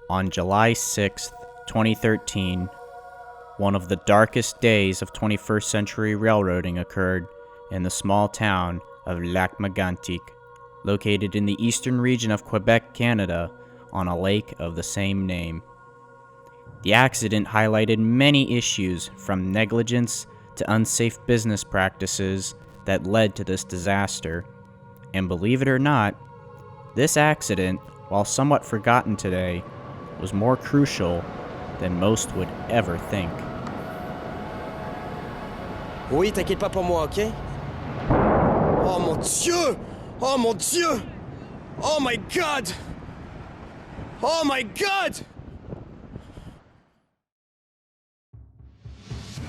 On July 6, 2013, one of the darkest days of 21st century railroading occurred in the small town of Lac-Mégantic, located in the eastern region of Quebec, Canada, on a lake of the same name. The accident highlighted many issues, from negligence to unsafe business practices, that led to this disaster. And believe it or not, this accident, while somewhat forgotten today, was more crucial than most would ever think. Oui, t'inquiète pas pour moi, ok? Oh mon Dieu! Oh mon Dieu! Oh my God! Oh my God!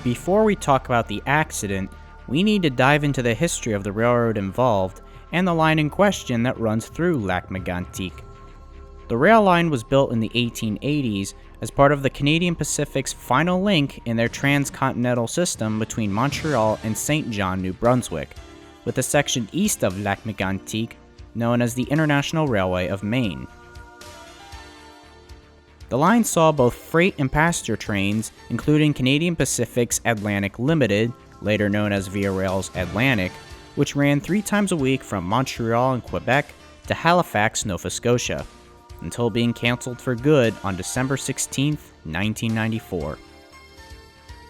Before we talk about the accident, we need to dive into the history of the railroad involved and the line in question that runs through Lac-Mégantic. The rail line was built in the 1880s as part of the Canadian Pacific's final link in their transcontinental system between Montreal and Saint John, New Brunswick, with a section east of Lac-Mégantic known as the International Railway of Maine. The line saw both freight and passenger trains, including Canadian Pacific's Atlantic Limited, later known as Via Rail's Atlantic, which ran 3 times a week from Montreal and Quebec to Halifax, Nova Scotia, until being cancelled for good on December 16, 1994.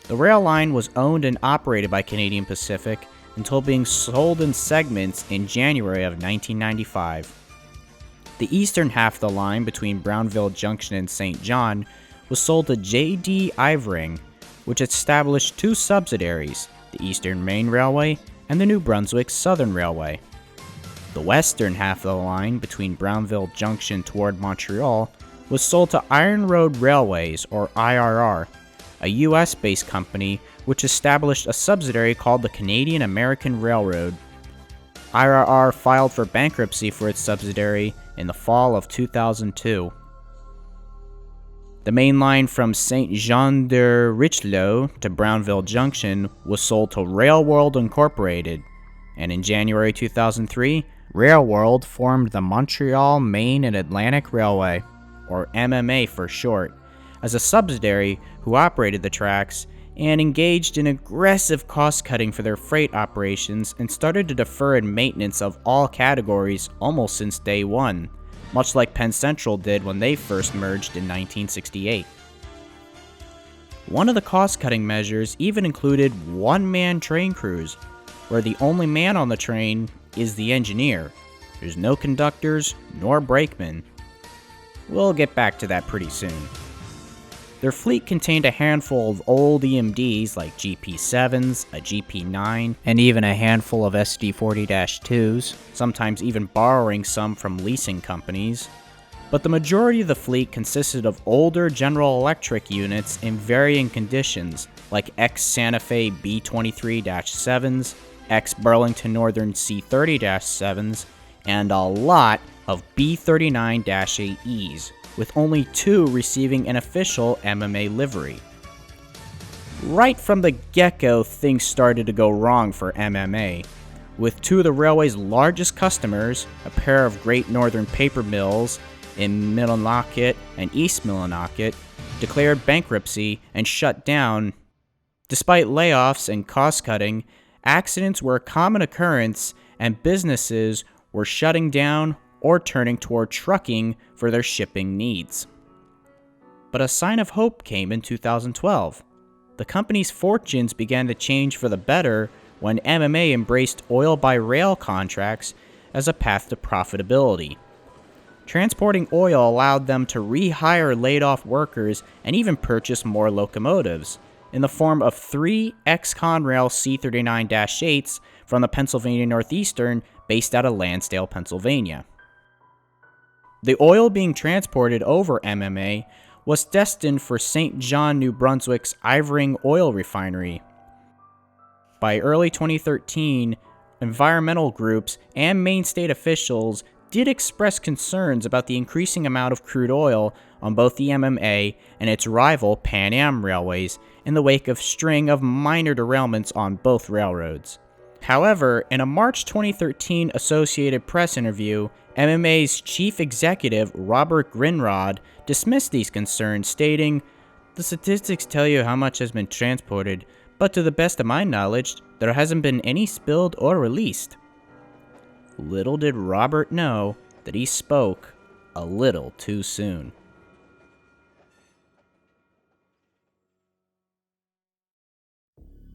The rail line was owned and operated by Canadian Pacific until being sold in segments in January of 1995. The eastern half of the line between Brownville Junction and Saint John was sold to J.D. Ivering, which established 2 subsidiaries, the Eastern Maine Railway and the New Brunswick Southern Railway. The western half of the line between Brownville Junction toward Montreal was sold to Iron Road Railways, or IRR, a US-based company which established a subsidiary called the Canadian American Railroad. IRR filed for bankruptcy for its subsidiary in the fall of 2002. The main line from Saint-Jean-de-Richelieu to Brownville Junction was sold to Railworld Incorporated, and in January 2003, Railworld formed the Montreal, Maine and Atlantic Railway, or MMA for short, as a subsidiary who operated the tracks and engaged in aggressive cost-cutting for their freight operations and started to defer in maintenance of all categories almost since day one, much like Penn Central did when they first merged in 1968. One of the cost-cutting measures even included one-man train crews, where the only man on the train is the engineer. There's no conductors nor brakemen. We'll get back to that pretty soon. Their fleet contained a handful of old EMDs like GP7s, a GP9, and even a handful of SD40-2s, sometimes even borrowing some from leasing companies. But the majority of the fleet consisted of older General Electric units in varying conditions, like ex-Santa Fe B23-7s, ex-Burlington Northern C30-7s, and a lot of B39-8Es, with only 2 receiving an official MMA livery. Right from the get-go, things started to go wrong for MMA, with 2 of the railway's largest customers, a pair of Great Northern paper mills in Millinocket and East Millinocket, declared bankruptcy and shut down. Despite layoffs and cost-cutting, accidents were a common occurrence and businesses were shutting down or turning toward trucking for their shipping needs. But a sign of hope came in 2012. The company's fortunes began to change for the better when MMA embraced oil-by-rail contracts as a path to profitability. Transporting oil allowed them to rehire laid-off workers and even purchase more locomotives, in the form of 3 ex-Conrail C39-8s from the Pennsylvania Northeastern based out of Lansdale, Pennsylvania. The oil being transported over MMA was destined for Saint John, New Brunswick's Ivering Oil Refinery. By early 2013, environmental groups and Maine state officials did express concerns about the increasing amount of crude oil on both the MMA and its rival Pan Am railways in the wake of a string of minor derailments on both railroads. However, in a March 2013 Associated Press interview, MMA's chief executive, Robert Grinrod, dismissed these concerns, stating, "The statistics tell you how much has been transported, but to the best of my knowledge, there hasn't been any spilled or released." Little did Robert know that he spoke a little too soon.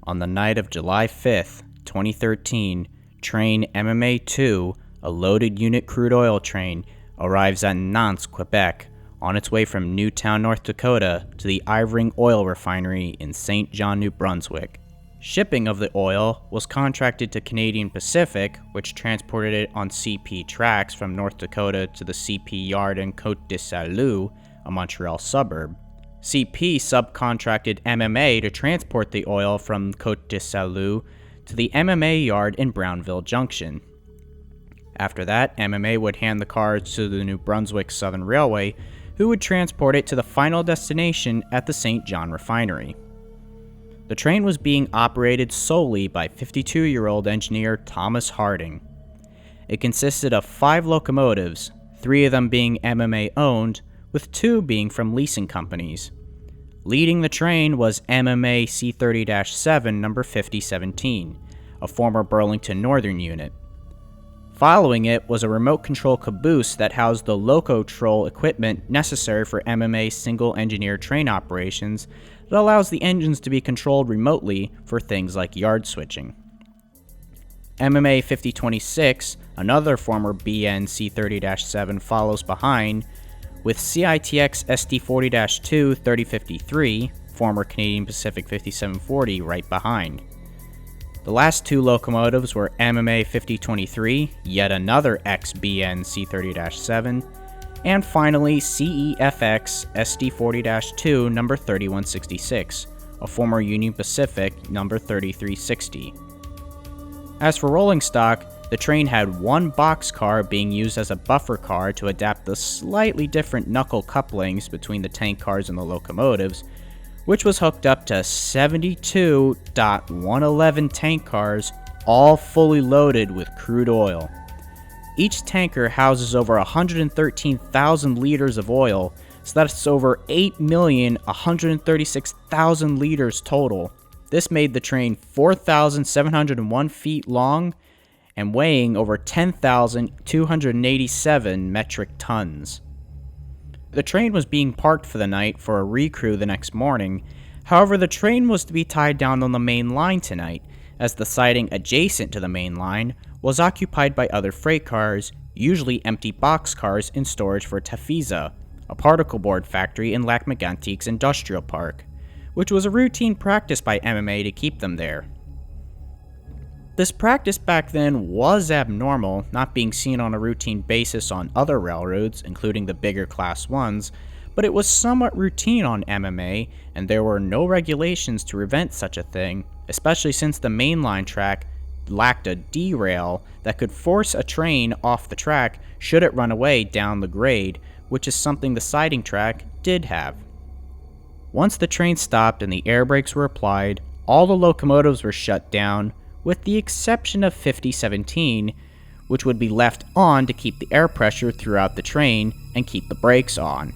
On the night of July 5th, 2013, train MMA-2, a loaded unit crude oil train, arrives at Nantes, Quebec, on its way from Newtown, North Dakota, to the Ivering Oil Refinery in St. John, New Brunswick. Shipping of the oil was contracted to Canadian Pacific, which transported it on CP tracks from North Dakota to the CP yard in Côte-de-Salut, a Montreal suburb. CP subcontracted MMA to transport the oil from Côte-de-Salut to the MMA yard in Brownville Junction. After that, MMA would hand the cars to the New Brunswick Southern Railway, who would transport it to the final destination at the St. John refinery. The train was being operated solely by 52-year-old engineer Thomas Harding. It consisted of 5 locomotives, 3 of them being MMA-owned, with 2 being from leasing companies. Leading the train was MMA C30-7 number 5017, a former Burlington Northern unit. Following it was a remote control caboose that housed the locotrol equipment necessary for MMA single-engineer train operations that allows the engines to be controlled remotely for things like yard switching. MMA 5026, another former BN C30-7, follows behind, with CITX SD40-2 3053, former Canadian Pacific 5740, right behind. The last 2 locomotives were MMA 5023, yet another ex-BN C30-7, and finally CEFX SD40-2 number 3166, a former Union Pacific number 3360. As for rolling stock, the train had 1 boxcar being used as a buffer car to adapt the slightly different knuckle couplings between the tank cars and the locomotives, which was hooked up to 72.111 tank cars, all fully loaded with crude oil. Each tanker houses over 113,000 liters of oil, so that's over 8,136,000 liters total. This made the train 4,701 feet long and weighing over 10,287 metric tons. The train was being parked for the night for a recrew the next morning. However, the train was to be tied down on the main line tonight, as the siding adjacent to the main line was occupied by other freight cars, usually empty boxcars in storage for Tafisa, a particle board factory in Lac-Mégantic's industrial park, which was a routine practice by MMA to keep them there. This practice back then was abnormal, not being seen on a routine basis on other railroads, including the bigger Class 1s, but it was somewhat routine on MMA, and there were no regulations to prevent such a thing, especially since the mainline track lacked a derail that could force a train off the track should it run away down the grade, which is something the siding track did have. Once the train stopped and the air brakes were applied, all the locomotives were shut down, with the exception of 5017, which would be left on to keep the air pressure throughout the train and keep the brakes on.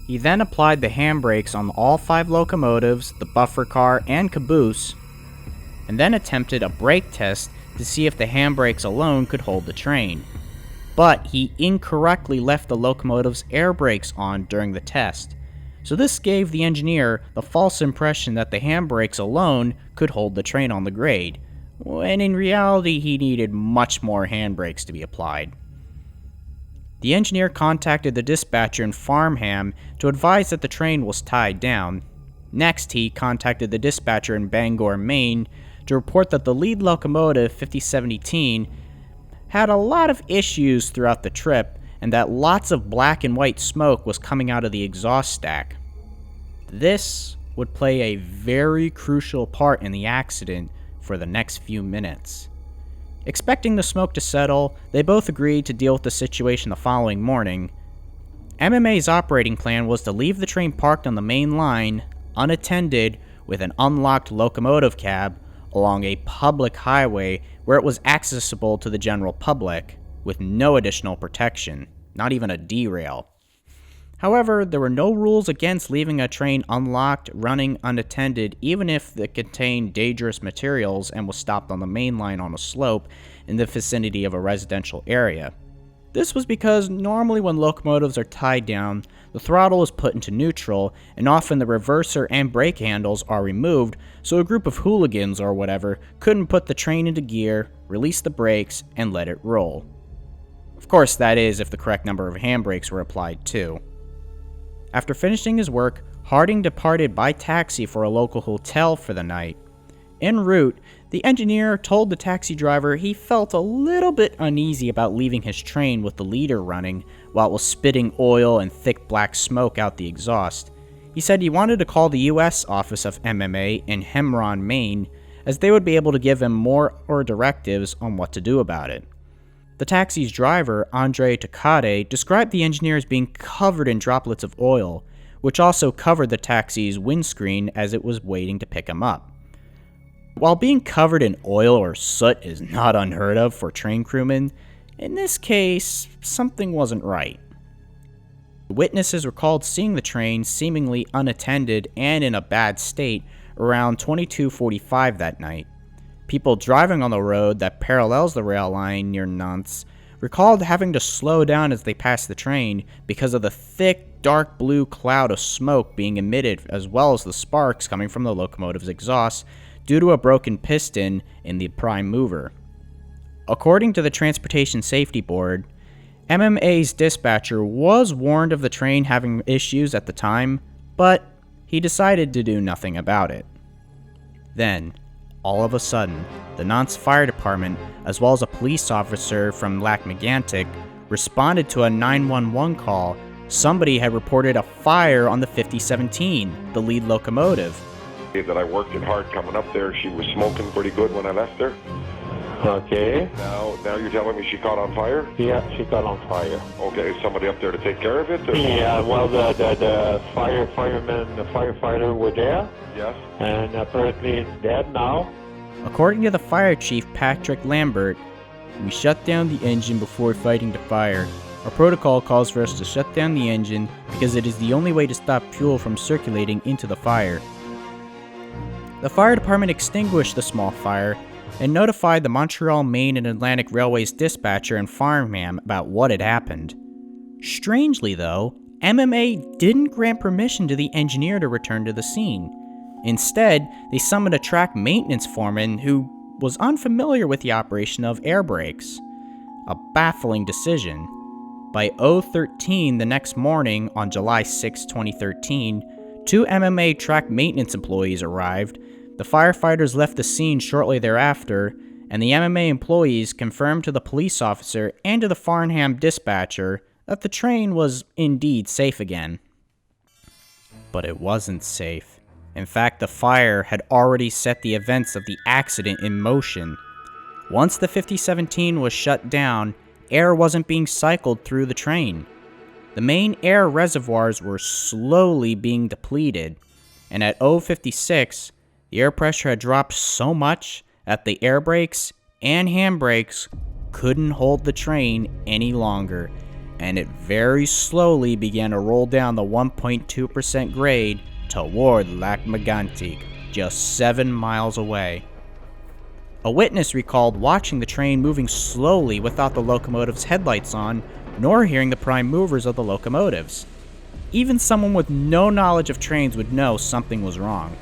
He then applied the handbrakes on all 5 locomotives, the buffer car, and caboose, and then attempted a brake test to see if the handbrakes alone could hold the train. But he incorrectly left the locomotive's air brakes on during the test, so this gave the engineer the false impression that the handbrakes alone could hold the train on the grade, when in reality he needed much more handbrakes to be applied. The engineer contacted the dispatcher in Farnham to advise that the train was tied down. Next, he contacted the dispatcher in Bangor, Maine, to report that the lead locomotive, 5017, had a lot of issues throughout the trip, and that lots of black and white smoke was coming out of the exhaust stack. This would play a very crucial part in the accident for the next few minutes. Expecting the smoke to settle, they both agreed to deal with the situation the following morning. MMA's operating plan was to leave the train parked on the main line, unattended, with an unlocked locomotive cab, along a public highway where it was accessible to the general public, with no additional protection, not even a derail. However, there were no rules against leaving a train unlocked, running unattended, even if it contained dangerous materials and was stopped on the main line on a slope in the vicinity of a residential area. This was because normally when locomotives are tied down, the throttle is put into neutral, and often the reverser and brake handles are removed, so a group of hooligans or whatever couldn't put the train into gear, release the brakes, and let it roll. Of course, that is if the correct number of handbrakes were applied too. After finishing his work, Harding departed by taxi for a local hotel for the night. En route, the engineer told the taxi driver he felt a little bit uneasy about leaving his train with the leader running while it was spitting oil and thick black smoke out the exhaust. He said he wanted to call the US office of MMA in Hemron, Maine, as they would be able to give him more directives on what to do about it. The taxi's driver, Andre Takade, described the engineer as being covered in droplets of oil, which also covered the taxi's windscreen as it was waiting to pick him up. While being covered in oil or soot is not unheard of for train crewmen, in this case, something wasn't right. Witnesses recalled seeing the train seemingly unattended and in a bad state around 22:45 that night. People driving on the road that parallels the rail line near Nantes recalled having to slow down as they passed the train because of the thick, dark blue cloud of smoke being emitted, as well as the sparks coming from the locomotive's exhaust due to a broken piston in the prime mover. According to the Transportation Safety Board, MMA's dispatcher was warned of the train having issues at the time, but he decided to do nothing about it. Then, all of a sudden, the Nantes Fire Department, as well as a police officer from Lac-Mégantic, responded to a 911 call. Somebody had reported a fire on the 5017, the lead locomotive. That I worked it hard coming up there. She was smoking pretty good when I left her. Okay. Now you're telling me she caught on fire? Yeah, she got on fire. Okay, is somebody up there to take care of it? Or? Yeah, well, the firefighter were there. Yes. And apparently it's dead now. According to the fire chief, Patrick Lambert, we shut down the engine before fighting the fire. Our protocol calls for us to shut down the engine because it is the only way to stop fuel from circulating into the fire. The fire department extinguished the small fire and notified the Montreal, Maine and Atlantic Railways dispatcher in Farnham about what had happened. Strangely though, MMA didn't grant permission to the engineer to return to the scene. Instead, they summoned a track maintenance foreman who was unfamiliar with the operation of air brakes. A baffling decision. By 0:13 the next morning on July 6, 2013, 2 MMA track maintenance employees arrived. The firefighters left the scene shortly thereafter, and the MMA employees confirmed to the police officer and to the Farnham dispatcher that the train was indeed safe again. But it wasn't safe. In fact, the fire had already set the events of the accident in motion. Once the 5017 was shut down, air wasn't being cycled through the train. The main air reservoirs were slowly being depleted, and at 0:56, the air pressure had dropped so much that the air brakes and handbrakes couldn't hold the train any longer, and it very slowly began to roll down the 1.2% grade toward Lac-Mégantic, just 7 miles away. A witness recalled watching the train moving slowly without the locomotive's headlights on, nor hearing the prime movers of the locomotives. Even someone with no knowledge of trains would know something was wrong.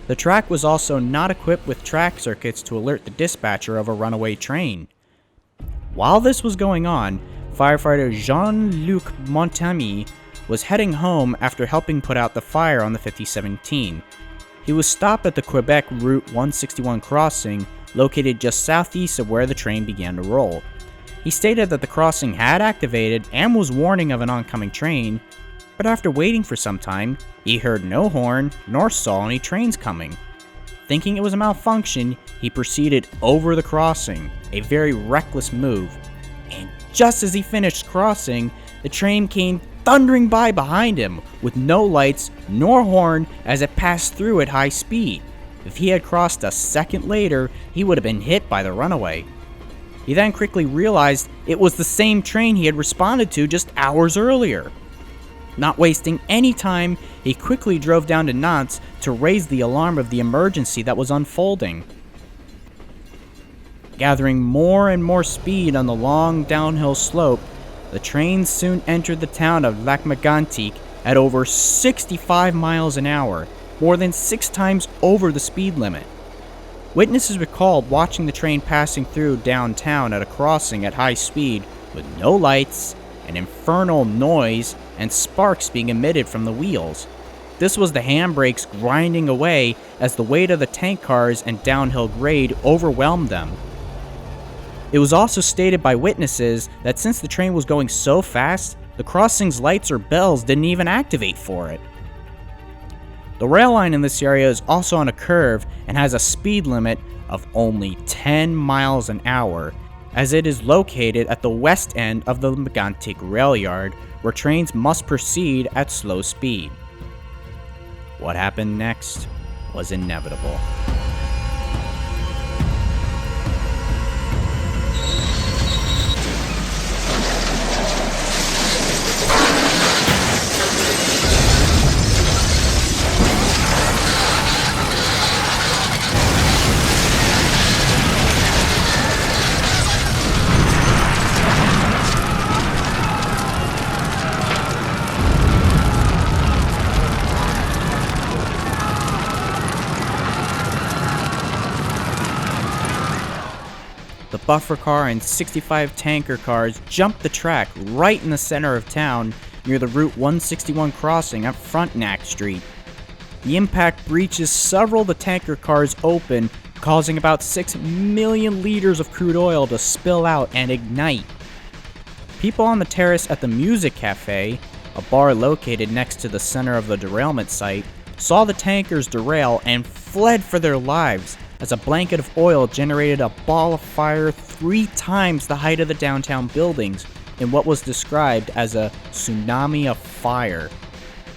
The track was also not equipped with track circuits to alert the dispatcher of a runaway train. While this was going on, firefighter Jean-Luc Montamy was heading home after helping put out the fire on the 5017. He was stopped at the Quebec Route 161 crossing, located just southeast of where the train began to roll. He stated that the crossing had activated and was warning of an oncoming train, but after waiting for some time, he heard no horn nor saw any trains coming. Thinking it was a malfunction, he proceeded over the crossing, a very reckless move, and just as he finished crossing, the train came thundering by behind him with no lights nor horn as it passed through at high speed. If he had crossed a second later, he would have been hit by the runaway. He then quickly realized it was the same train he had responded to just hours earlier. Not wasting any time, he quickly drove down to Nantes to raise the alarm of the emergency that was unfolding. Gathering more and more speed on the long downhill slope, the train soon entered the town of Lac-Mégantic at over 65 miles an hour, more than 6 times over the speed limit. Witnesses recalled watching the train passing through downtown at a crossing at high speed with no lights, an infernal noise, and sparks being emitted from the wheels. This was the handbrakes grinding away as the weight of the tank cars and downhill grade overwhelmed them. It was also stated by witnesses that since the train was going so fast, the crossing's lights or bells didn't even activate for it. The rail line in this area is also on a curve and has a speed limit of only 10 miles an hour, as it is located at the west end of the Mégantic rail yard, where trains must proceed at slow speed. What happened next was inevitable. The buffer car and 65 tanker cars jumped the track right in the center of town near the Route 161 crossing at Frontenac Street. The impact breaches several of the tanker cars open, causing about 6 million liters of crude oil to spill out and ignite. People on the terrace at the Music Cafe, a bar located next to the center of the derailment site, saw the tankers derail and fled for their lives as a blanket of oil generated a ball of fire 3 times the height of the downtown buildings in what was described as a tsunami of fire.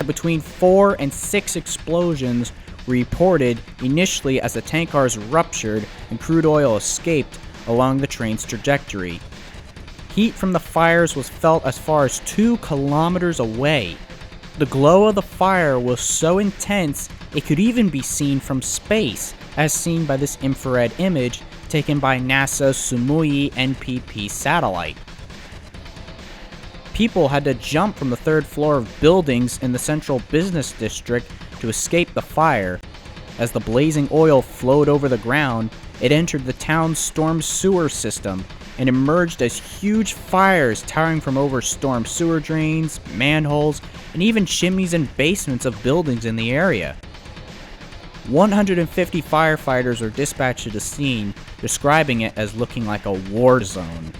Between 4 and 6 explosions were reported initially as the tank cars ruptured and crude oil escaped along the train's trajectory. Heat from the fires was felt as far as 2 kilometers away. The glow of the fire was so intense it could even be seen from space, as seen by this infrared image taken by NASA's Sumui NPP satellite. People had to jump from the 3rd floor of buildings in the central business district to escape the fire. As the blazing oil flowed over the ground, it entered the town's storm sewer system and emerged as huge fires towering from over storm sewer drains, manholes, and even chimneys and basements of buildings in the area. 150 firefighters were dispatched to the scene, describing it as looking like a war zone.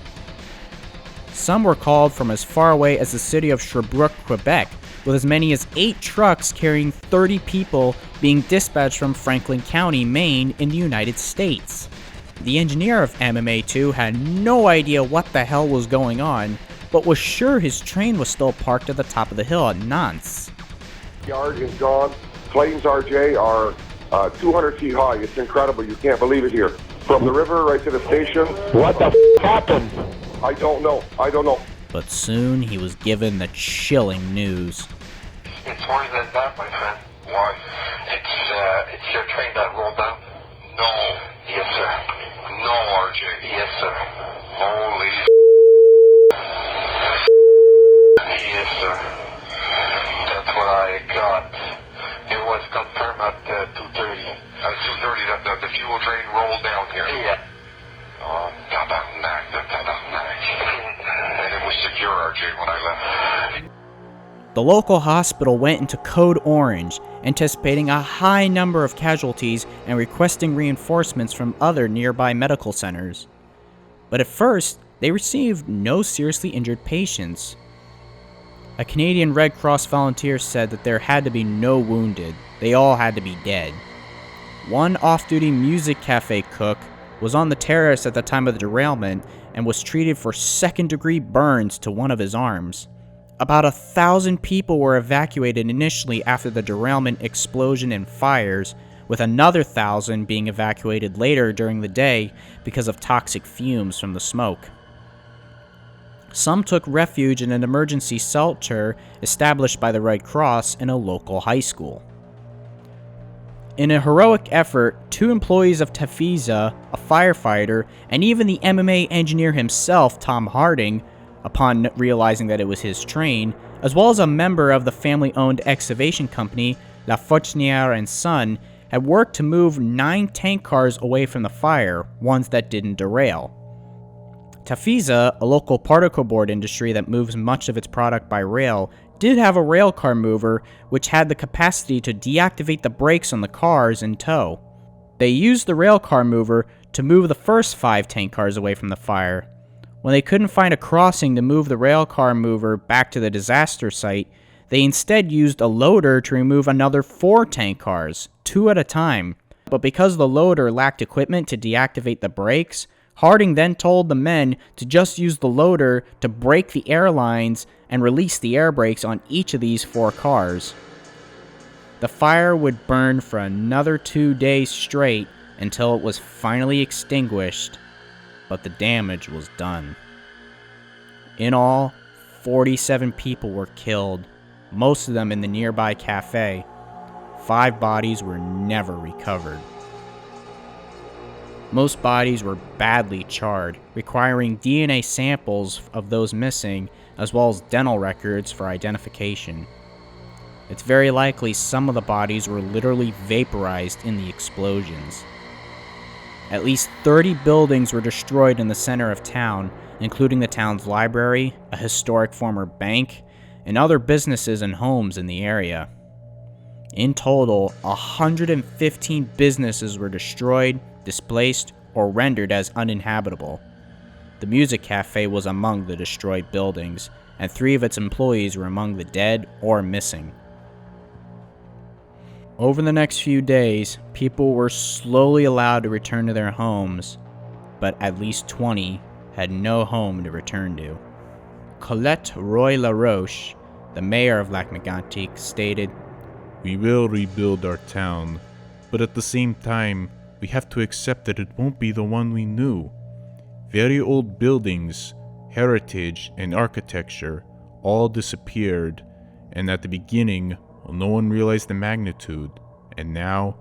Some were called from as far away as the city of Sherbrooke, Quebec, with as many as 8 trucks carrying 30 people being dispatched from Franklin County, Maine, in the United States. The engineer of MMA2 had no idea what the hell was going on, but was sure his train was still parked at the top of the hill at Nantes. Yard is gone. Planes, RJ, are 200 feet high. It's incredible. You can't believe it here. From the river right to the station. What the happened? I don't know. But soon he was given the chilling news. It's worse than that, my friend. Why? It's your train that rolled down. No. Yes, sir. No, RJ. Yes, sir. Holy yes, sir. That's what I got. It was confirmed at 2:30. At 2:30 that the fuel train rolled down here. Yeah. Oh, tabarnak. And it was secure, RJ, when I left. The local hospital went into code orange, anticipating a high number of casualties and requesting reinforcements from other nearby medical centers. But at first, they received no seriously injured patients. A Canadian Red Cross volunteer said that there had to be no wounded, they all had to be dead. One off-duty music cafe cook was on the terrace at the time of the derailment and was treated for second-degree burns to one of his arms. About 1,000 people were evacuated initially after the derailment, explosion, and fires, with another 1,000 being evacuated later during the day because of toxic fumes from the smoke. Some took refuge in an emergency shelter established by the Red Cross in a local high school. In a heroic effort, 2 employees of Tefisa, a firefighter, and even the MMA engineer himself, Tom Harding, upon realizing that it was his train, as well as a member of the family-owned excavation company, Fesliyan & Son, had worked to move 9 tank cars away from the fire, ones that didn't derail. Tefisa, a local particle board industry that moves much of its product by rail, did have a rail car mover which had the capacity to deactivate the brakes on the cars in tow. They used the rail car mover to move the first 5 tank cars away from the fire. When they couldn't find a crossing to move the rail car mover back to the disaster site, they instead used a loader to remove another 4 tank cars, 2 at a time. But because the loader lacked equipment to deactivate the brakes, Harding then told the men to just use the loader to brake the air lines and release the air brakes on each of these 4 cars. The fire would burn for another 2 days straight until it was finally extinguished, but the damage was done. In all, 47 people were killed, most of them in the nearby cafe. 5 bodies were never recovered. Most bodies were badly charred, requiring DNA samples of those missing, as well as dental records for identification. It's very likely some of the bodies were literally vaporized in the explosions. At least 30 buildings were destroyed in the center of town, including the town's library, a historic former bank, and other businesses and homes in the area. In total, 115 businesses were destroyed, displaced, or rendered as uninhabitable. The music cafe was among the destroyed buildings, and 3 of its employees were among the dead or missing. Over the next few days, people were slowly allowed to return to their homes, but at least 20 had no home to return to. Colette Roy-LaRoche, the mayor of Lac-Mégantic, stated, "We will rebuild our town, but at the same time, we have to accept that it won't be the one we knew. Very old buildings, heritage, and architecture all disappeared, and at the beginning, no one realized the magnitude, and now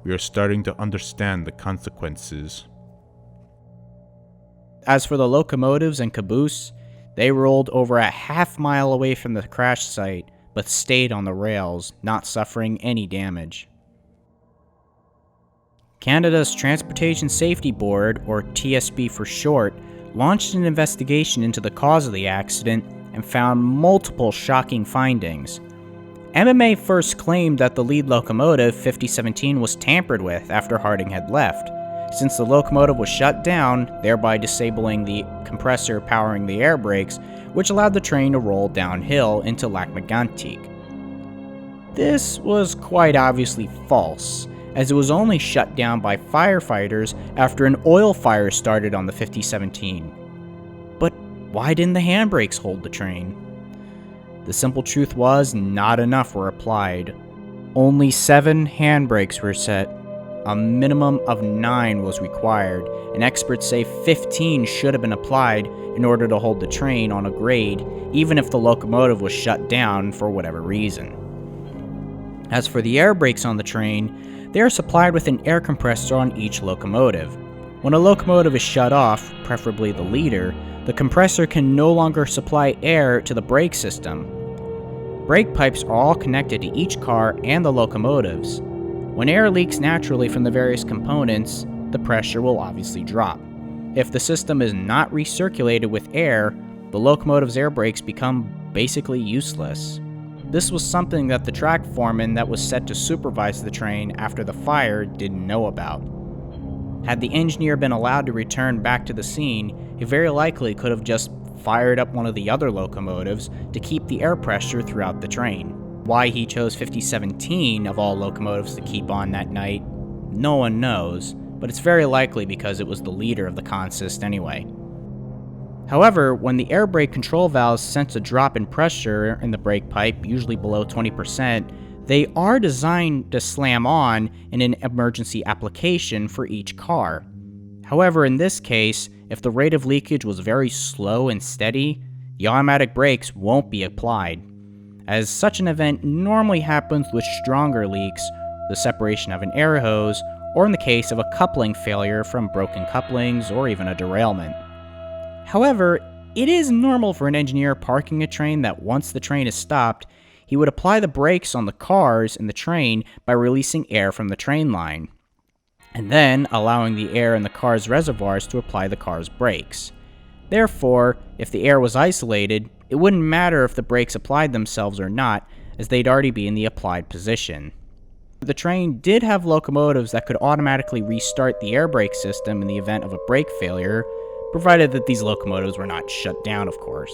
we are starting to understand the consequences." As for the locomotives and caboose, they rolled over a half-mile away from the crash site, but stayed on the rails, not suffering any damage. Canada's Transportation Safety Board, or TSB for short, launched an investigation into the cause of the accident and found multiple shocking findings. MMA first claimed that the lead locomotive, 5017, was tampered with after Harding had left, since the locomotive was shut down, thereby disabling the compressor powering the air brakes, which allowed the train to roll downhill into Lac-Mégantic. This was quite obviously false, as it was only shut down by firefighters after an oil fire started on the 5017. But why didn't the handbrakes hold the train? The simple truth was, not enough were applied. Only 7 handbrakes were set. A minimum of 9 was required, and experts say 15 should have been applied in order to hold the train on a grade, even if the locomotive was shut down for whatever reason. As for the air brakes on the train, they are supplied with an air compressor on each locomotive. When a locomotive is shut off, preferably the leader, the compressor can no longer supply air to the brake system. Brake pipes are all connected to each car and the locomotives. When air leaks naturally from the various components, the pressure will obviously drop. If the system is not recirculated with air, the locomotive's air brakes become basically useless. This was something that the track foreman that was set to supervise the train after the fire didn't know about. Had the engineer been allowed to return back to the scene, he very likely could have just fired up one of the other locomotives to keep the air pressure throughout the train. Why he chose 5017 of all locomotives to keep on that night, no one knows, but it's very likely because it was the leader of the consist anyway. However, when the air brake control valves sense a drop in pressure in the brake pipe, usually below 20%, they are designed to slam on in an emergency application for each car. However, in this case, if the rate of leakage was very slow and steady, the automatic brakes won't be applied, as such an event normally happens with stronger leaks, the separation of an air hose, or in the case of a coupling failure from broken couplings or even a derailment. However, it is normal for an engineer parking a train that once the train is stopped, he would apply the brakes on the cars in the train by releasing air from the train line, and then allowing the air in the car's reservoirs to apply the car's brakes. Therefore, if the air was isolated, it wouldn't matter if the brakes applied themselves or not, as they'd already be in the applied position. The train did have locomotives that could automatically restart the air brake system in the event of a brake failure, provided that these locomotives were not shut down, of course.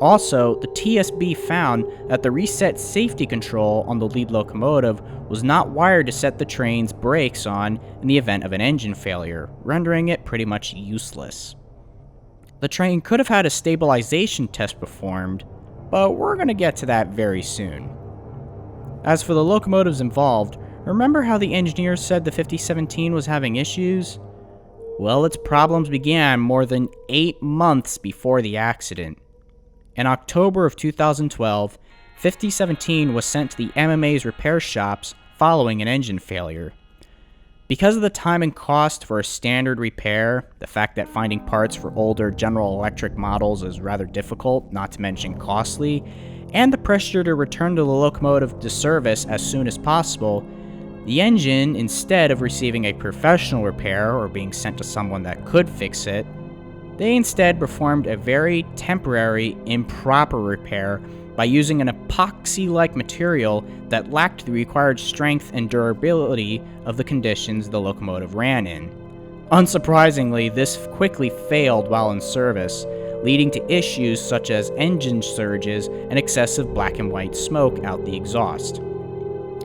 Also, the TSB found that the reset safety control on the lead locomotive was not wired to set the train's brakes on in the event of an engine failure, rendering it pretty much useless. The train could have had a stabilization test performed, but we're going to get to that very soon. As for the locomotives involved, remember how the engineers said the 5017 was having issues? Well, its problems began more than 8 months before the accident. In October of 2012, 5017 was sent to the MMA's repair shops following an engine failure. Because of the time and cost for a standard repair, the fact that finding parts for older General Electric models is rather difficult, not to mention costly, and the pressure to return to the locomotive to service as soon as possible, the engine, instead of receiving a professional repair or being sent to someone that could fix it, they instead performed a very temporary, improper repair by using an epoxy-like material that lacked the required strength and durability of the conditions the locomotive ran in. Unsurprisingly, this quickly failed while in service, leading to issues such as engine surges and excessive black and white smoke out the exhaust.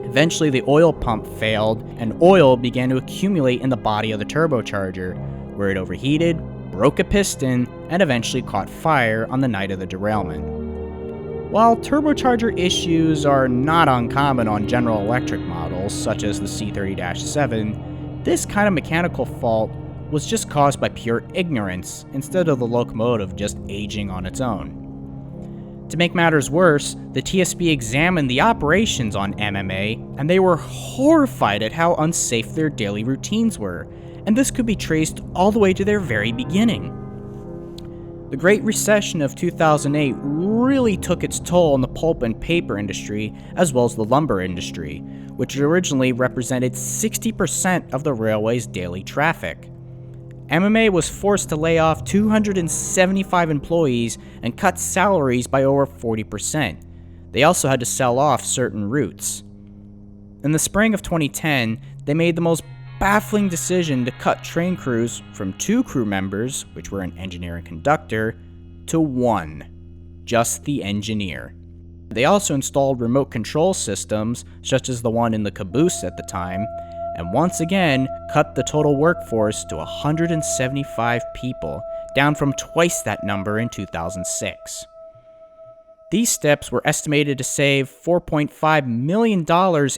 Eventually, the oil pump failed, and oil began to accumulate in the body of the turbocharger, where it overheated, broke a piston, and eventually caught fire on the night of the derailment. While turbocharger issues are not uncommon on General Electric models, such as the C30-7, this kind of mechanical fault was just caused by pure ignorance, instead of the locomotive just aging on its own. To make matters worse, the TSB examined the operations on MMA, and they were horrified at how unsafe their daily routines were, and this could be traced all the way to their very beginning. The Great Recession of 2008 really took its toll on the pulp and paper industry, as well as the lumber industry, which originally represented 60% of the railway's daily traffic. MMA was forced to lay off 275 employees and cut salaries by over 40%. They also had to sell off certain routes. In the spring of 2010, they made the most baffling decision to cut train crews from 2 crew members, which were an engineer and conductor, to 1, just the engineer. They also installed remote control systems, such as the one in the caboose at the time, and once again cut the total workforce to 175 people, down from twice that number in 2006. These steps were estimated to save $4.5 million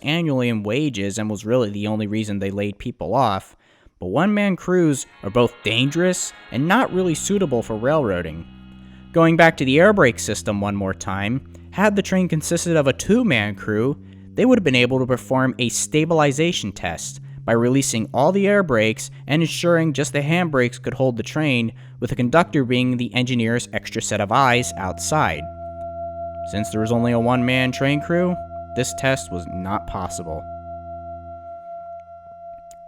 annually in wages and was really the only reason they laid people off, but one-man crews are both dangerous and not really suitable for railroading. Going back to the air brake system one more time, had the train consisted of a 2-man crew, they would have been able to perform a stabilization test by releasing all the air brakes and ensuring just the handbrakes could hold the train, with the conductor being the engineer's extra set of eyes outside. Since there was only a 1-man train crew, this test was not possible.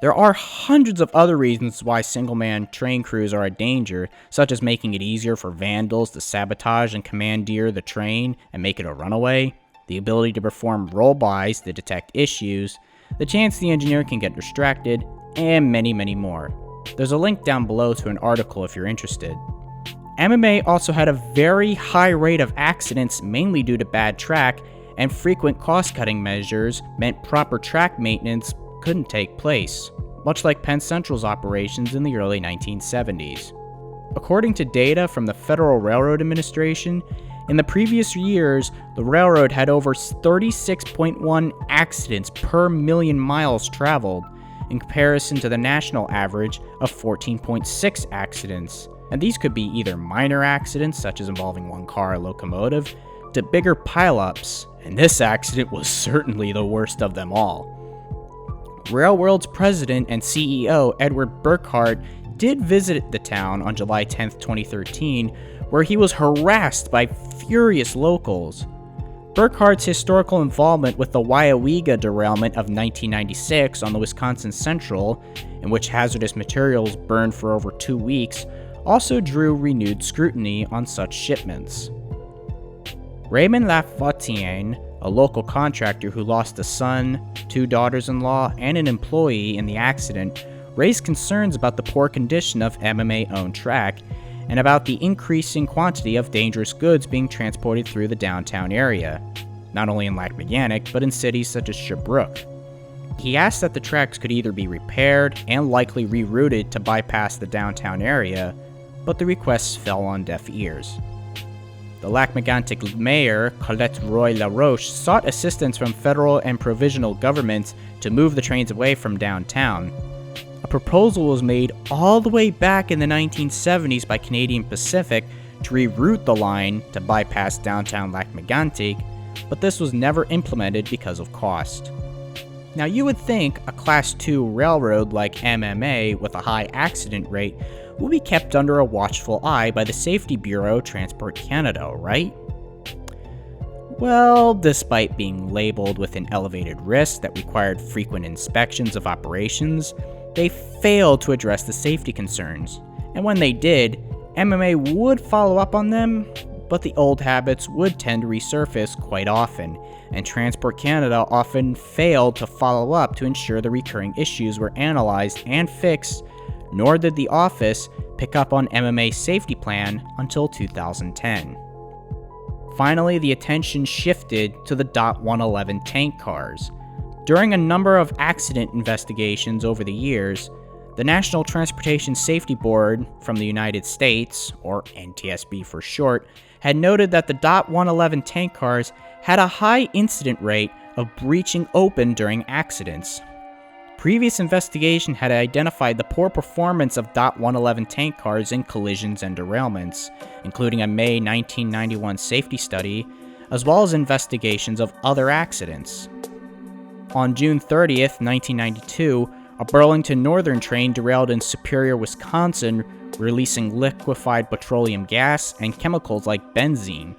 There are hundreds of other reasons why single-man train crews are a danger, such as making it easier for vandals to sabotage and commandeer the train and make it a runaway, the ability to perform roll-bys to detect issues, the chance the engineer can get distracted, and many, many more. There's a link down below to an article if you're interested. MMA also had a very high rate of accidents, mainly due to bad track, and frequent cost-cutting measures meant proper track maintenance couldn't take place, much like Penn Central's operations in the early 1970s. According to data from the Federal Railroad Administration, In the previous years, the railroad had over 36.1 accidents per million miles traveled, in comparison to the national average of 14.6 accidents. And these could be either minor accidents, such as involving one car or locomotive, to bigger pileups, and this accident was certainly the worst of them all. Railworld's president and CEO Edward Burkhardt did visit the town on July 10, 2013, where he was harassed by furious locals. Burkhardt's historical involvement with the Waiawega derailment of 1996 on the Wisconsin Central, in which hazardous materials burned for over 2 weeks, also drew renewed scrutiny on such shipments. Raymond Lafontaine, a local contractor who lost a son, 2 daughters-in-law, and an employee in the accident, raised concerns about the poor condition of MMA-owned track and about the increasing quantity of dangerous goods being transported through the downtown area, not only in Lac-Mégantic, but in cities such as Sherbrooke. He asked that the tracks could either be repaired and likely rerouted to bypass the downtown area, but the requests fell on deaf ears. The Lac-Mégantic mayor, Colette Roy-LaRoche, sought assistance from federal and provincial governments to move the trains away from downtown. A proposal was made all the way back in the 1970s by Canadian Pacific to reroute the line to bypass downtown Lac-Mégantic, but this was never implemented because of cost. Now you would think a Class II railroad like MMA with a high accident rate will be kept under a watchful eye by the Safety Bureau Transport Canada, right? Well, despite being labeled with an elevated risk that required frequent inspections of operations, they failed to address the safety concerns, and when they did, MMA would follow up on them, but the old habits would tend to resurface quite often, and Transport Canada often failed to follow up to ensure the recurring issues were analyzed and fixed, nor did the office pick up on MMA's safety plan until 2010. Finally, the attention shifted to the DOT 111 tank cars. During a number of accident investigations over the years, the National Transportation Safety Board from the United States, or NTSB for short, had noted that the DOT 111 tank cars had a high incident rate of breaching open during accidents. Previous investigation had identified the poor performance of DOT 111 tank cars in collisions and derailments, including a May 1991 safety study, as well as investigations of other accidents. On June 30th, 1992, a Burlington Northern train derailed in Superior, Wisconsin, releasing liquefied petroleum gas and chemicals like benzene.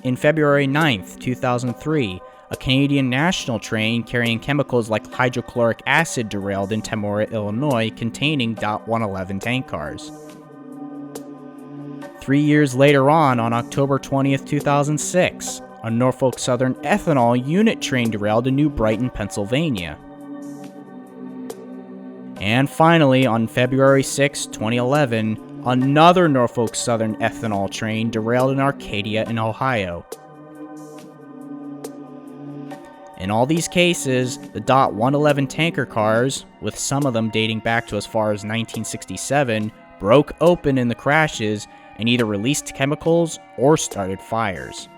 In February 9th, 2003, a Canadian National train carrying chemicals like hydrochloric acid derailed in Tamora, Illinois, containing DOT 111 tank cars. 3 years later on October 20th, 2006, a Norfolk Southern ethanol unit train derailed in New Brighton, Pennsylvania. And finally, on February 6, 2011, another Norfolk Southern ethanol train derailed in Arcadia in Ohio. In all these cases, the DOT 111 tanker cars, with some of them dating back to as far as 1967, broke open in the crashes and either released chemicals or started fires.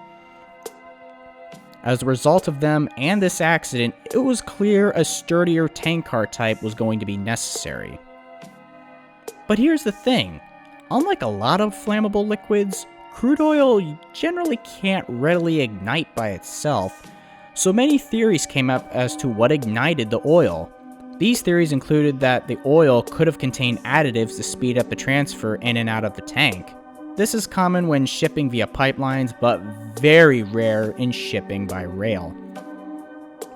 As a result of them and this accident, it was clear a sturdier tank car type was going to be necessary. But here's the thing, unlike a lot of flammable liquids, crude oil generally can't readily ignite by itself, so many theories came up as to what ignited the oil. These theories included that the oil could have contained additives to speed up the transfer in and out of the tank. This is common when shipping via pipelines, but very rare in shipping by rail.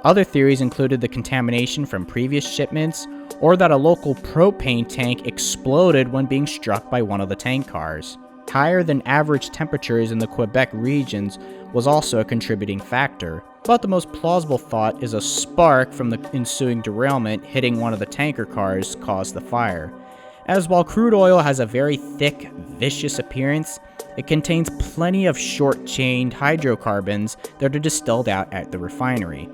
Other theories included the contamination from previous shipments, or that a local propane tank exploded when being struck by one of the tank cars. Higher than average temperatures in the Quebec regions was also a contributing factor, but the most plausible thought is a spark from the ensuing derailment hitting one of the tanker cars caused the fire. As while crude oil has a very thick, viscous appearance, it contains plenty of short-chained hydrocarbons that are distilled out at the refinery.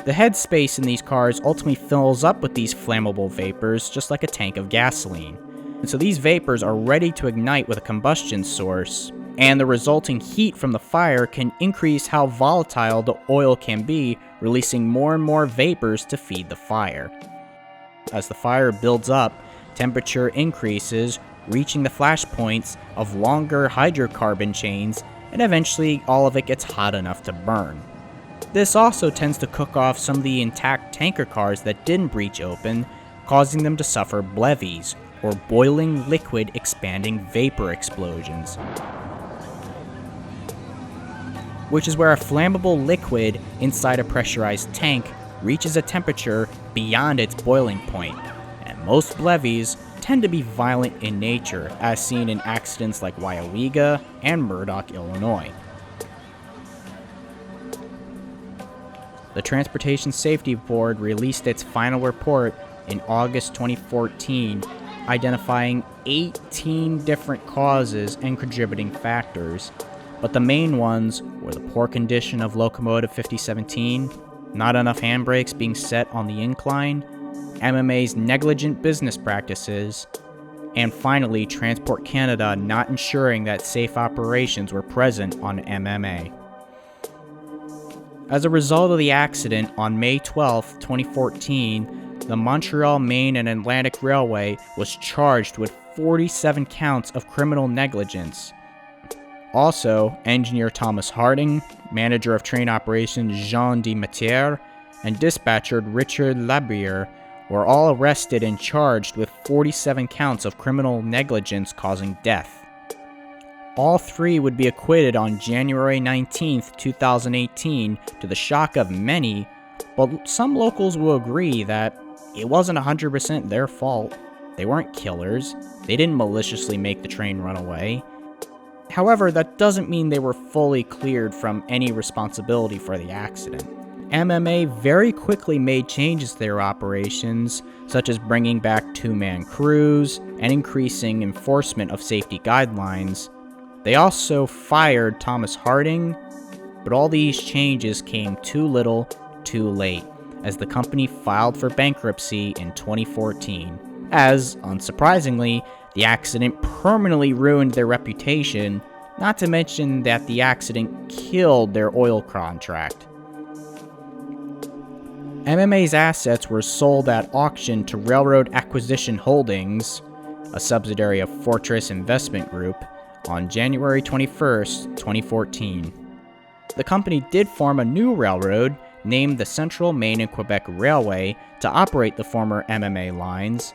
The headspace in these cars ultimately fills up with these flammable vapors just like a tank of gasoline. And so these vapors are ready to ignite with a combustion source, and the resulting heat from the fire can increase how volatile the oil can be, releasing more and more vapors to feed the fire. As the fire builds up, temperature increases, reaching the flash points of longer hydrocarbon chains, and eventually all of it gets hot enough to burn. This also tends to cook off some of the intact tanker cars that didn't breach open, causing them to suffer blevies, or boiling liquid expanding vapor explosions, which is where a flammable liquid inside a pressurized tank reaches a temperature beyond its boiling point, and most blevies tend to be violent in nature, as seen in accidents like Waiawega and Murdoch, Illinois. The Transportation Safety Board released its final report in August 2014, identifying 18 different causes and contributing factors, but the main ones were the poor condition of locomotive 5017, not enough handbrakes being set on the incline, MMA's negligent business practices, and finally Transport Canada not ensuring that safe operations were present on MMA. As a result of the accident, on May 12, 2014, the Montreal, Maine and Atlantic Railway was charged with 47 counts of criminal negligence. Also, engineer Thomas Harding, manager of train operations Jean Demetier, and dispatcher Richard Labriere were all arrested and charged with 47 counts of criminal negligence causing death. All three would be acquitted on January 19, 2018, to the shock of many, but some locals will agree that it wasn't 100% their fault. They weren't killers. They didn't maliciously make the train run away. However, that doesn't mean they were fully cleared from any responsibility for the accident. MMA very quickly made changes to their operations, such as bringing back two-man crews and increasing enforcement of safety guidelines. They also fired Thomas Harding, but all these changes came too little, too late, as the company filed for bankruptcy in 2014, as, unsurprisingly, the accident permanently ruined their reputation, not to mention that the accident killed their oil contract. MMA's assets were sold at auction to Railroad Acquisition Holdings, a subsidiary of Fortress Investment Group, on January 21st, 2014. The company did form a new railroad named the Central Maine and Quebec Railway to operate the former MMA lines,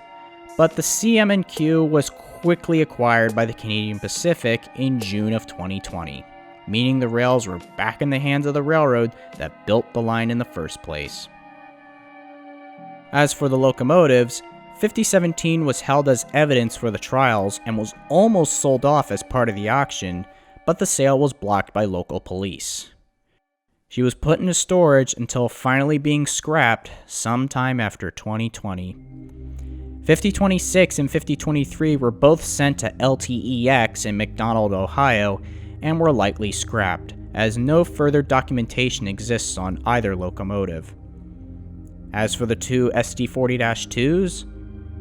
but the CM&Q was quickly acquired by the Canadian Pacific in June of 2020, meaning the rails were back in the hands of the railroad that built the line in the first place. As for the locomotives, 5017 was held as evidence for the trials and was almost sold off as part of the auction, but the sale was blocked by local police. She was put into storage until finally being scrapped sometime after 2020. 5026 and 5023 were both sent to LTEX in McDonald, Ohio, and were likely scrapped, as no further documentation exists on either locomotive. As for the two SD40-2s,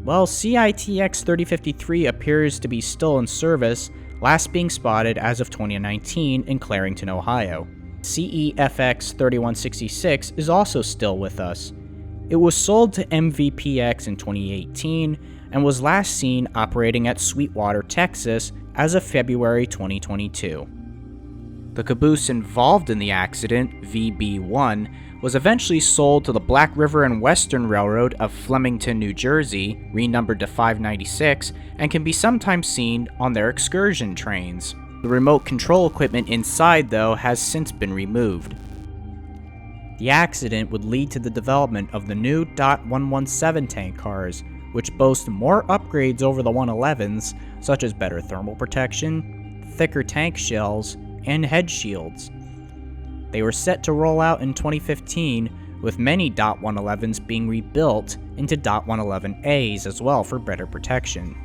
well, CITX 3053 appears to be still in service, last being spotted as of 2019 in Clarington, Ohio. CEFX 3166 is also still with us. It was sold to MVPX in 2018 and was last seen operating at Sweetwater, Texas as of February 2022. The caboose involved in the accident, VB1, was eventually sold to the Black River and Western Railroad of Flemington, New Jersey, renumbered to 596, and can be sometimes seen on their excursion trains. The remote control equipment inside, though, has since been removed. The accident would lead to the development of the new DOT 117 tank cars, which boast more upgrades over the 111s, such as better thermal protection, thicker tank shells, and head shields. They were set to roll out in 2015, with many DOT 111s being rebuilt into DOT 111As as well for better protection.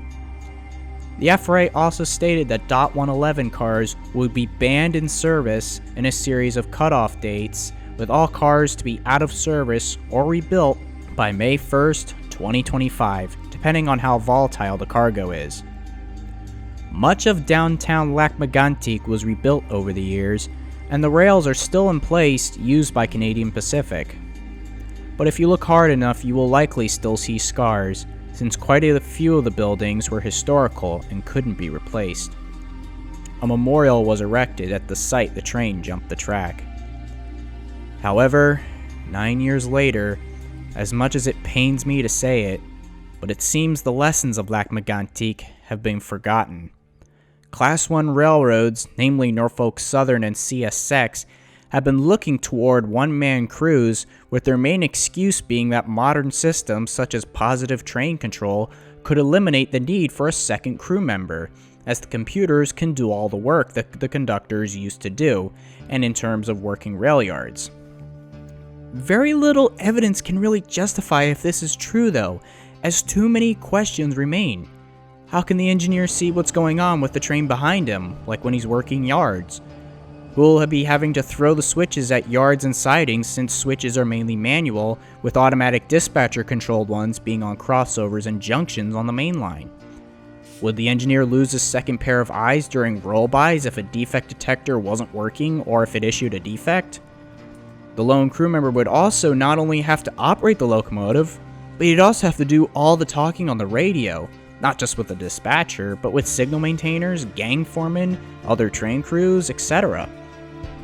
The FRA also stated that DOT 111 cars would be banned in service in a series of cutoff dates, with all cars to be out of service or rebuilt by May 1st, 2025, depending on how volatile the cargo is. Much of downtown Lac-Mégantic was rebuilt over the years, and the rails are still in place used by Canadian Pacific. But if you look hard enough, you will likely still see scars, since quite a few of the buildings were historical and couldn't be replaced. A memorial was erected at the site the train jumped the track. However, 9 years later, as much as it pains me to say it, but it seems the lessons of Lac-Mégantic have been forgotten. Class 1 railroads, namely Norfolk Southern and CSX, have been looking toward one-man crews, with their main excuse being that modern systems such as positive train control could eliminate the need for a second crew member, as the computers can do all the work that the conductors used to do, and in terms of working rail yards. Very little evidence can really justify if this is true though, as too many questions remain. How can the engineer see what's going on with the train behind him, like when he's working yards? Will he be having to throw the switches at yards and sidings, since switches are mainly manual, with automatic dispatcher controlled ones being on crossovers and junctions on the main line? Would the engineer lose his second pair of eyes during roll-bys if a defect detector wasn't working or if it issued a defect? The lone crew member would also not only have to operate the locomotive, but he'd also have to do all the talking on the radio, not just with the dispatcher, but with signal maintainers, gang foremen, other train crews, etc.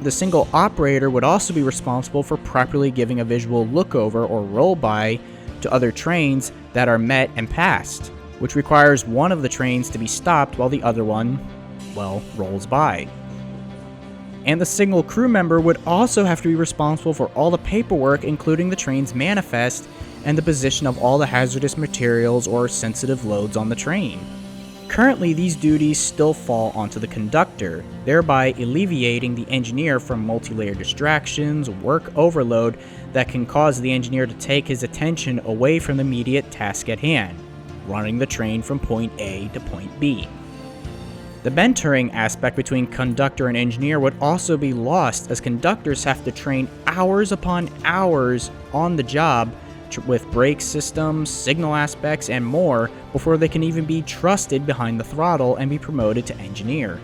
The single operator would also be responsible for properly giving a visual lookover or roll-by to other trains that are met and passed, which requires one of the trains to be stopped while the other one, well, rolls by. And the single crew member would also have to be responsible for all the paperwork, including the train's manifest and the position of all the hazardous materials or sensitive loads on the train. Currently, these duties still fall onto the conductor, thereby alleviating the engineer from multi-layer distractions, work overload that can cause the engineer to take his attention away from the immediate task at hand, running the train from point A to point B. The mentoring aspect between conductor and engineer would also be lost, as conductors have to train hours upon hours on the job with brake systems, signal aspects, and more before they can even be trusted behind the throttle and be promoted to engineer.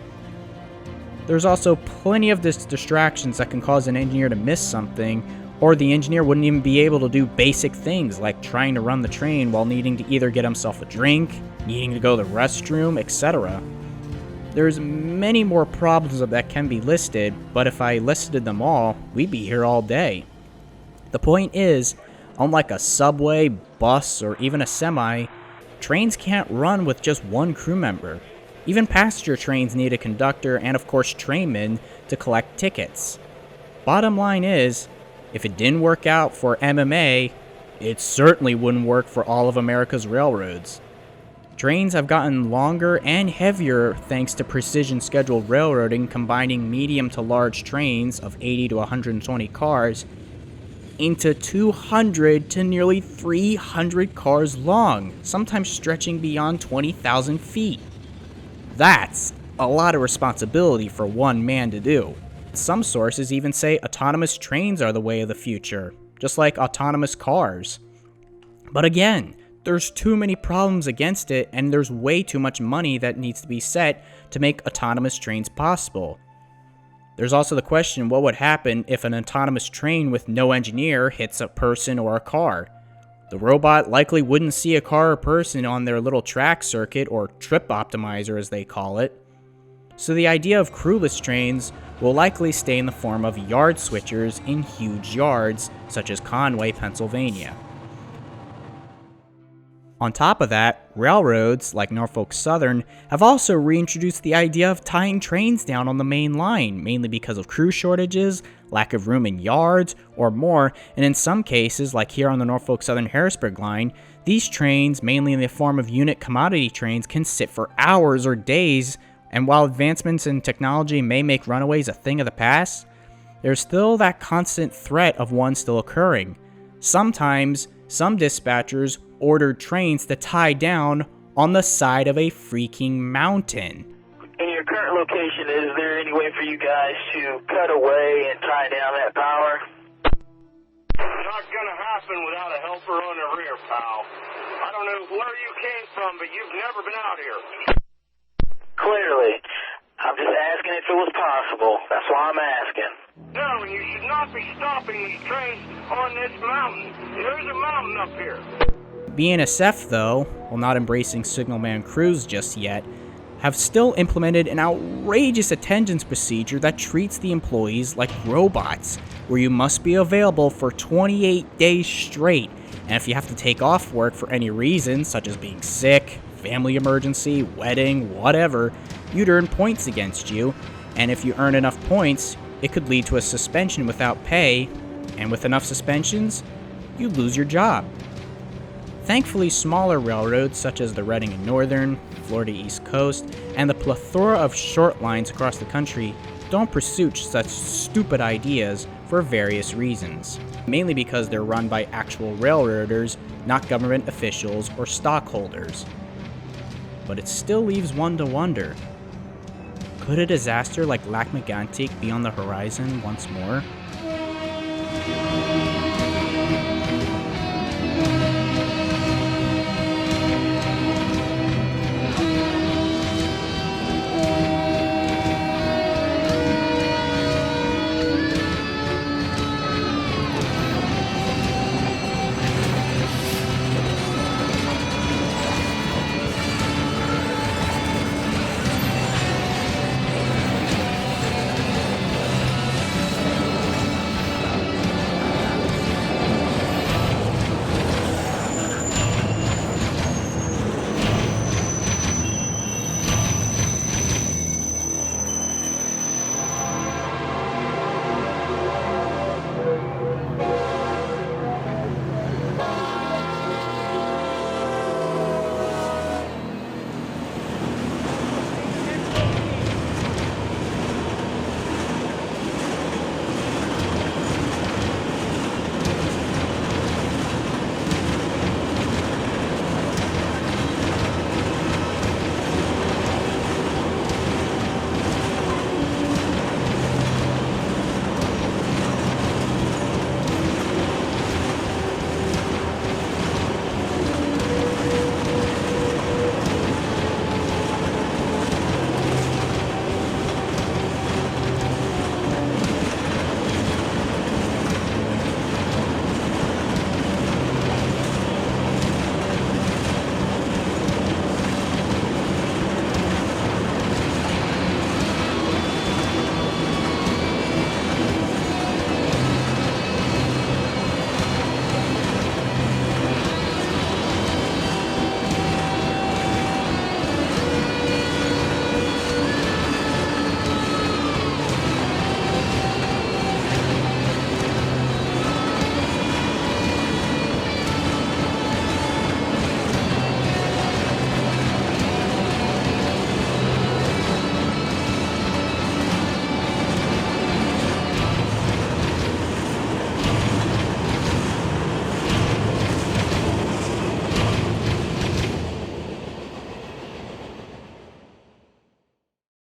There's also plenty of distractions that can cause an engineer to miss something, or the engineer wouldn't even be able to do basic things like trying to run the train while needing to either get himself a drink, needing to go to the restroom, etc. There's many more problems that can be listed, but if I listed them all, we'd be here all day. The point is, unlike a subway, bus, or even a semi, trains can't run with just one crew member. Even passenger trains need a conductor and of course trainmen to collect tickets. Bottom line is, if it didn't work out for MMA, it certainly wouldn't work for all of America's railroads. Trains have gotten longer and heavier thanks to precision scheduled railroading, combining medium to large trains of 80 to 120 cars into 200 to nearly 300 cars long, sometimes stretching beyond 20,000 feet. That's a lot of responsibility for one man to do. Some sources even say autonomous trains are the way of the future, just like autonomous cars. But again, there's too many problems against it, and there's way too much money that needs to be set to make autonomous trains possible. There's also the question, what would happen if an autonomous train with no engineer hits a person or a car? The robot likely wouldn't see a car or person on their little track circuit, or trip optimizer as they call it. So the idea of crewless trains will likely stay in the form of yard switchers in huge yards, such as Conway, Pennsylvania. On top of that, railroads, like Norfolk Southern, have also reintroduced the idea of tying trains down on the main line, mainly because of crew shortages, lack of room in yards, or more, and in some cases, like here on the Norfolk Southern Harrisburg line, these trains, mainly in the form of unit commodity trains, can sit for hours or days, and while advancements in technology may make runaways a thing of the past, there's still that constant threat of one still occurring. Sometimes, some dispatchers ordered trains to tie down on the side of a freaking mountain. In your current location, is there any way for you guys to cut away and tie down that power? Not gonna happen without a helper on the rear, pal. I don't know where you came from, but you've never been out here. Clearly. I'm just asking if it was possible. That's why I'm asking. No, you should not be stopping these trains on this mountain. There's a mountain up here. BNSF, though, while not embracing signalman crews just yet, have still implemented an outrageous attendance procedure that treats the employees like robots, where you must be available for 28 days straight, and if you have to take off work for any reason, such as being sick, family emergency, wedding, whatever, you'd earn points against you, and if you earn enough points, it could lead to a suspension without pay, and with enough suspensions, you'd lose your job. Thankfully, smaller railroads such as the Reading and Northern, Florida East Coast, and the plethora of short lines across the country don't pursue such stupid ideas for various reasons, mainly because they're run by actual railroaders, not government officials or stockholders. But it still leaves one to wonder, could a disaster like Lac-Mégantic be on the horizon once more?